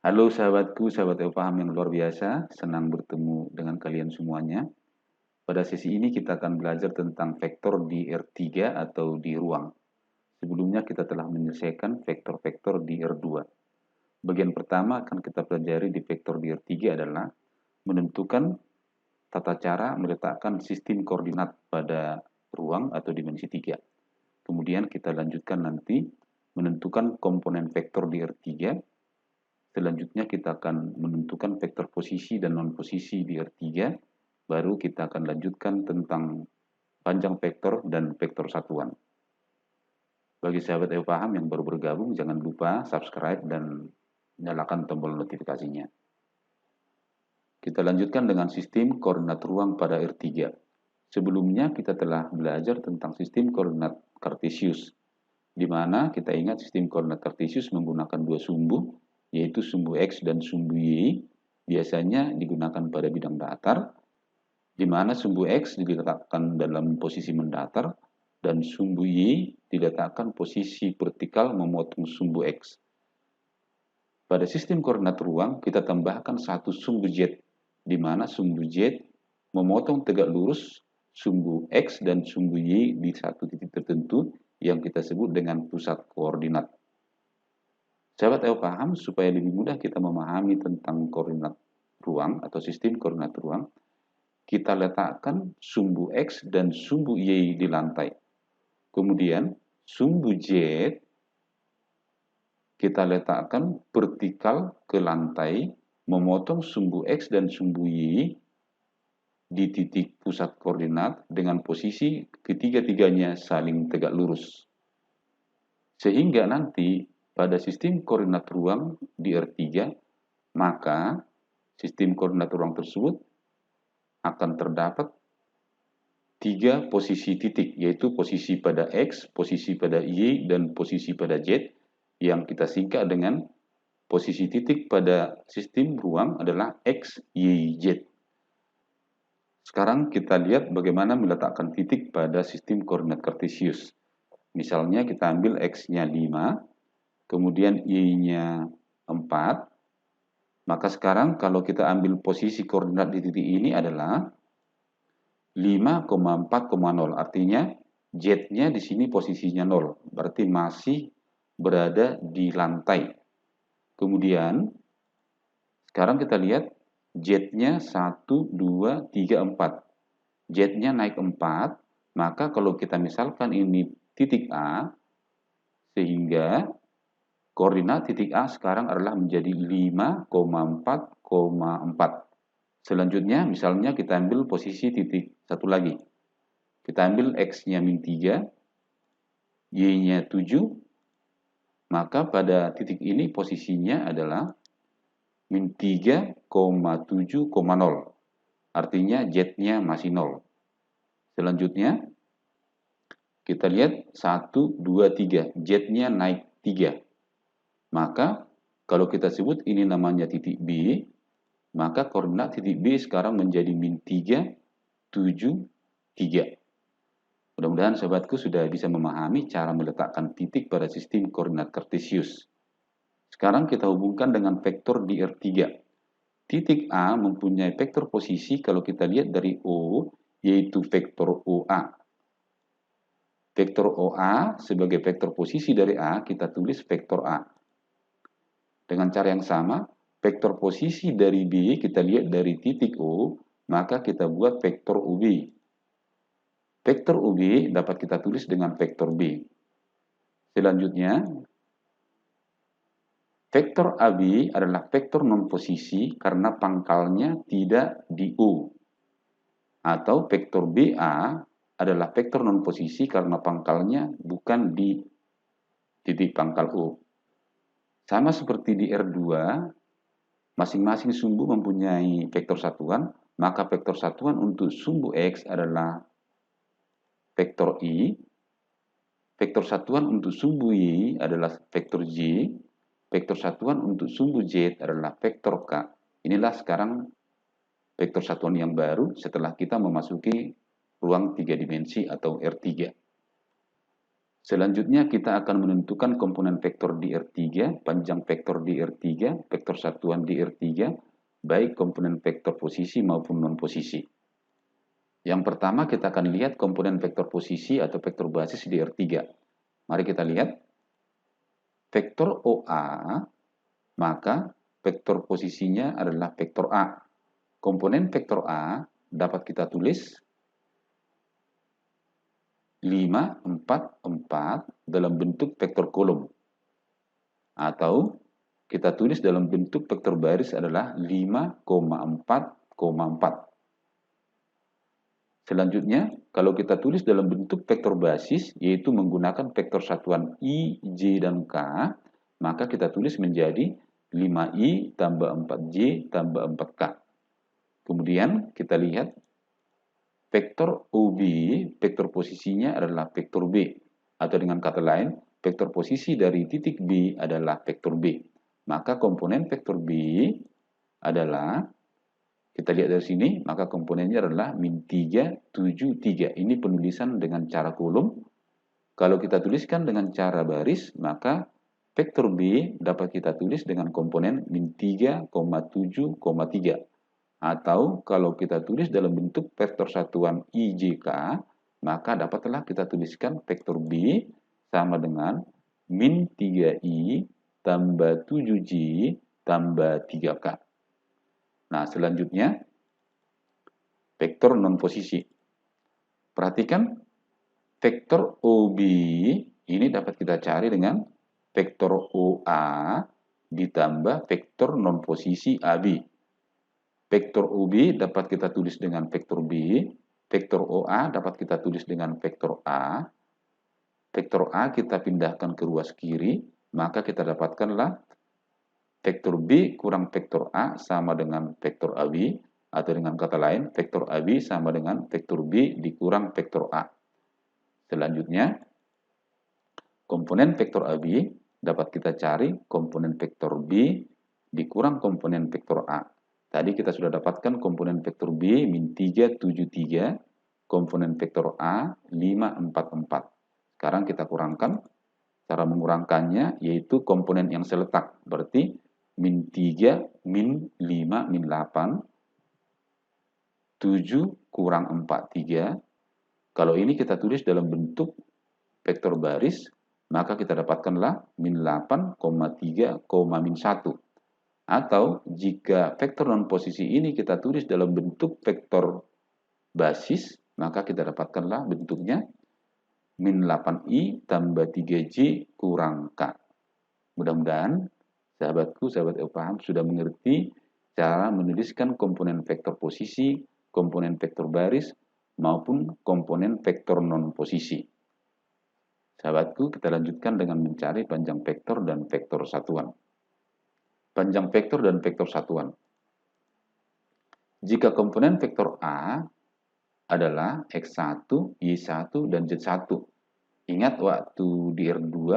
Halo sahabatku, sahabat Paham yang luar biasa. Senang bertemu dengan kalian semuanya. Pada sesi ini kita akan belajar tentang vektor di R3 atau di ruang. Sebelumnya kita telah menyelesaikan vektor-vektor di R2. Bagian pertama akan kita pelajari di vektor di R3 adalah menentukan tata cara meletakkan sistem koordinat pada ruang atau dimensi 3. Kemudian kita lanjutkan nanti menentukan komponen vektor di R3. Selanjutnya kita akan menentukan vektor posisi dan non-posisi di R3, baru kita akan lanjutkan tentang panjang vektor dan vektor satuan. Bagi sahabat Paham yang baru bergabung, jangan lupa subscribe dan nyalakan tombol notifikasinya. Kita lanjutkan dengan sistem koordinat ruang pada R3. Sebelumnya kita telah belajar tentang sistem koordinat Cartesius, di mana kita ingat sistem koordinat Cartesius menggunakan dua sumbu, yaitu sumbu X dan sumbu Y, biasanya digunakan pada bidang datar, di mana sumbu X diletakkan dalam posisi mendatar, dan sumbu Y diletakkan posisi vertikal memotong sumbu X. Pada sistem koordinat ruang, kita tambahkan satu sumbu Z, di mana sumbu Z memotong tegak lurus sumbu X dan sumbu Y di satu titik tertentu yang kita sebut dengan pusat koordinat. Sahabat paham, supaya lebih mudah kita memahami tentang koordinat ruang atau sistem koordinat ruang, kita letakkan sumbu X dan sumbu Y di lantai. Kemudian sumbu Z kita letakkan vertikal ke lantai, memotong sumbu X dan sumbu Y di titik pusat koordinat dengan posisi ketiga-tiganya saling tegak lurus. Sehingga nanti pada sistem koordinat ruang di R3, maka sistem koordinat ruang tersebut akan terdapat tiga posisi titik, yaitu posisi pada X, posisi pada Y, dan posisi pada Z, yang kita singkat dengan posisi titik pada sistem ruang adalah X, Y, Z. Sekarang kita lihat bagaimana meletakkan titik pada sistem koordinat Cartesius. Misalnya kita ambil X-nya 5, kemudian Y-nya 4, maka sekarang kalau kita ambil posisi koordinat di titik ini adalah 5,4,0, artinya Z-nya di sini posisinya 0, berarti masih berada di lantai. Kemudian sekarang kita lihat Z-nya 1, 2, 3, 4. Z-nya naik 4, maka kalau kita misalkan ini titik A, sehingga koordinat titik A sekarang adalah menjadi 5,4,4. Selanjutnya, misalnya kita ambil posisi titik satu lagi. Kita ambil X-nya min 3, Y-nya 7, maka pada titik ini posisinya adalah min 3,7,0. Artinya Z-nya masih 0. Selanjutnya, kita lihat 1, 2, 3. Z-nya naik 3. Maka, kalau kita sebut ini namanya titik B, maka koordinat titik B sekarang menjadi min 3, 7, 3. Mudah-mudahan sahabatku sudah bisa memahami cara meletakkan titik pada sistem koordinat Cartesius. Sekarang kita hubungkan dengan vektor di R3. Titik A mempunyai vektor posisi kalau kita lihat dari O, yaitu vektor OA. Vektor OA sebagai vektor posisi dari A, kita tulis vektor A. Dengan cara yang sama, vektor posisi dari B kita lihat dari titik O, maka kita buat vektor OB. Vektor OB dapat kita tulis dengan vektor B. Selanjutnya, vektor AB adalah vektor non-posisi karena pangkalnya tidak di O. Atau vektor BA adalah vektor non-posisi karena pangkalnya bukan di titik pangkal O. Sama seperti di R2, masing-masing sumbu mempunyai vektor satuan, maka vektor satuan untuk sumbu X adalah vektor I, vektor satuan untuk sumbu Y adalah vektor J, vektor satuan untuk sumbu Z adalah vektor K. Inilah sekarang vektor satuan yang baru setelah kita memasuki ruang 3 dimensi atau R3. Selanjutnya kita akan menentukan komponen vektor di R3, panjang vektor di R3, vektor satuan di R3, baik komponen vektor posisi maupun non-posisi. Yang pertama kita akan lihat komponen vektor posisi atau vektor basis di R3. Mari kita lihat. Vektor OA, maka vektor posisinya adalah vektor A. Komponen vektor A dapat kita tulis 5, 4, 4 dalam bentuk vektor kolom. Atau kita tulis dalam bentuk vektor baris adalah 5,4,4. Selanjutnya, kalau kita tulis dalam bentuk vektor basis, yaitu menggunakan vektor satuan I, J, dan K, maka kita tulis menjadi 5I tambah 4J tambah 4K. Kemudian kita lihat vektor OB, vektor posisinya adalah vektor B. Atau dengan kata lain, vektor posisi dari titik B adalah vektor B. Maka komponen vektor B adalah, kita lihat dari sini, maka komponennya adalah min 3, 7, 3. Ini penulisan dengan cara kolom. Kalau kita tuliskan dengan cara baris, maka vektor B dapat kita tulis dengan komponen min 3,7,3. Atau kalau kita tulis dalam bentuk vektor satuan IJK, maka dapatlah kita tuliskan vektor B sama dengan min 3I tambah 7J tambah 3K. Nah, selanjutnya vektor non-posisi. Perhatikan vektor OB ini dapat kita cari dengan vektor OA ditambah vektor non-posisi AB. Vektor OB dapat kita tulis dengan vektor B, vektor OA dapat kita tulis dengan vektor A. Vektor A kita pindahkan ke ruas kiri, maka kita dapatkanlah vektor B kurang vektor A sama dengan vektor AB, atau dengan kata lain, vektor AB sama dengan vektor B dikurang vektor A. Selanjutnya, komponen vektor AB dapat kita cari komponen vektor B dikurang komponen vektor A. Tadi kita sudah dapatkan komponen vektor B min 3, 7, 3, komponen vektor A 5, 4, 4. Sekarang kita kurangkan. Cara mengurangkannya yaitu komponen yang seletak. Berarti min 3, min 5, min 8, 7 kurang 4, 3. Kalau ini kita tulis dalam bentuk vektor baris, maka kita dapatkanlah min 8, 3, min 1. Atau jika vektor non-posisi ini kita tulis dalam bentuk vektor basis, maka kita dapatkanlah bentuknya min 8I tambah 3J kurang K. Mudah-mudahan sahabatku, sahabat paham sudah mengerti cara menuliskan komponen vektor posisi, komponen vektor baris, maupun komponen vektor non-posisi. Sahabatku, kita lanjutkan dengan mencari panjang vektor dan vektor satuan. Panjang vektor dan vektor satuan. Jika komponen vektor A adalah X1, Y1, dan Z1. Ingat waktu di R2,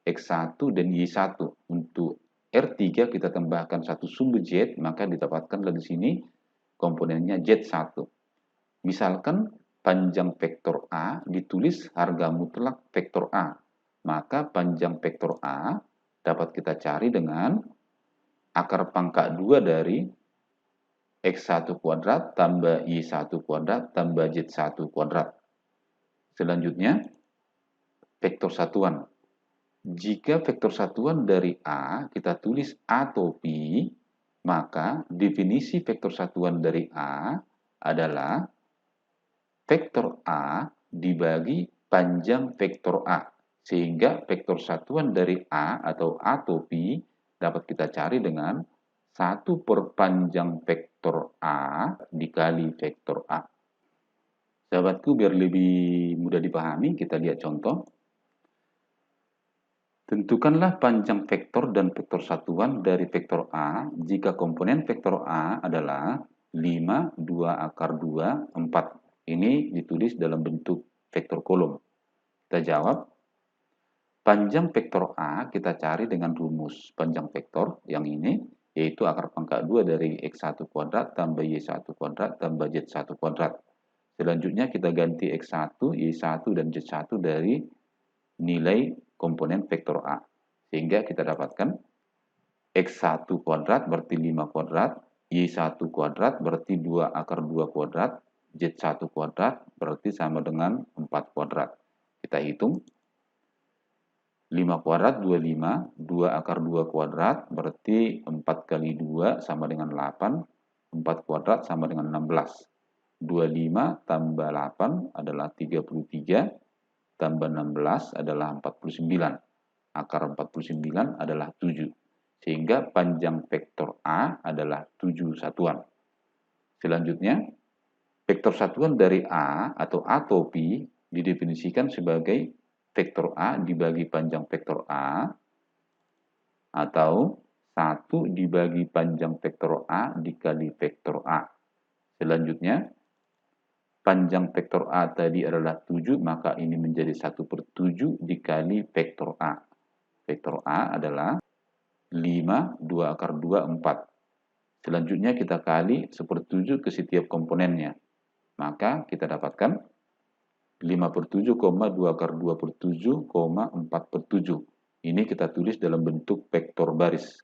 X1 dan Y1. Untuk R3 kita tambahkan satu sumbu Z, maka didapatkanlah di sini komponennya Z1. Misalkan panjang vektor A ditulis harga mutlak vektor A. Maka panjang vektor A dapat kita cari dengan akar pangkat 2 dari X1 kuadrat tambah Y1 kuadrat tambah Z1 kuadrat. Selanjutnya, vektor satuan. Jika vektor satuan dari A kita tulis A atau P, maka definisi vektor satuan dari A adalah vektor A dibagi panjang vektor A. Sehingga vektor satuan dari A atau A atau P dapat kita cari dengan 1 per panjang vektor A dikali vektor A. Sahabatku, biar lebih mudah dipahami, kita lihat contoh. Tentukanlah panjang vektor dan vektor satuan dari vektor A jika komponen vektor A adalah 5, 2 akar 2, 4. Ini ditulis dalam bentuk vektor kolom. Kita jawab. Panjang vektor A kita cari dengan rumus panjang vektor yang ini, yaitu akar pangkat 2 dari X1 kuadrat tambah Y1 kuadrat tambah Z1 kuadrat. Selanjutnya kita ganti X1, Y1, dan Z1 dari nilai komponen vektor A. Sehingga kita dapatkan X1 kuadrat berarti 5 kuadrat, Y1 kuadrat berarti 2 akar 2 kuadrat, Z1 kuadrat berarti sama dengan 4 kuadrat. Kita hitung. 5 kuadrat 25, 2 akar 2 kuadrat berarti 4 kali 2 sama dengan 8, 4 kuadrat sama dengan 16. 25 tambah 8 adalah 33, tambah 16 adalah 49. Akar 49 adalah 7. Sehingga panjang vektor A adalah 7 satuan. Selanjutnya, vektor satuan dari A atau A topi didefinisikan sebagai vektor A dibagi panjang vektor A atau 1 dibagi panjang vektor A dikali vektor A. Selanjutnya, panjang vektor A tadi adalah 7, maka ini menjadi 1/7 dikali vektor A. Vektor A adalah 5, 2 akar 2, 4. Selanjutnya kita kali 1/7 ke setiap komponennya. Maka kita dapatkan 5/7, 2 akar 2/7, 4/7. Ini kita tulis dalam bentuk vektor baris.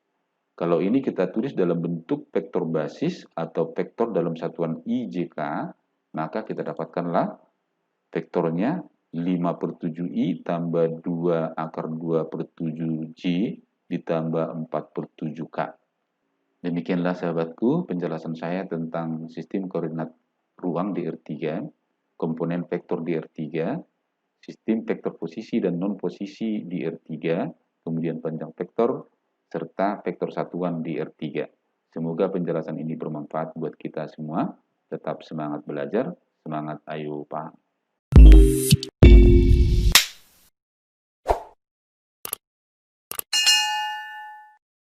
Kalau ini kita tulis dalam bentuk vektor basis atau vektor dalam satuan IJK, maka kita dapatkanlah vektornya 5/7i tambah 2 akar 2/7j ditambah 4/7k. Demikianlah sahabatku penjelasan saya tentang sistem koordinat ruang di R3, komponen vektor di R3, sistem vektor posisi dan non-posisi di R3, kemudian panjang vektor, serta vektor satuan di R3. Semoga penjelasan ini bermanfaat buat kita semua. Tetap semangat belajar, semangat ayo Pak.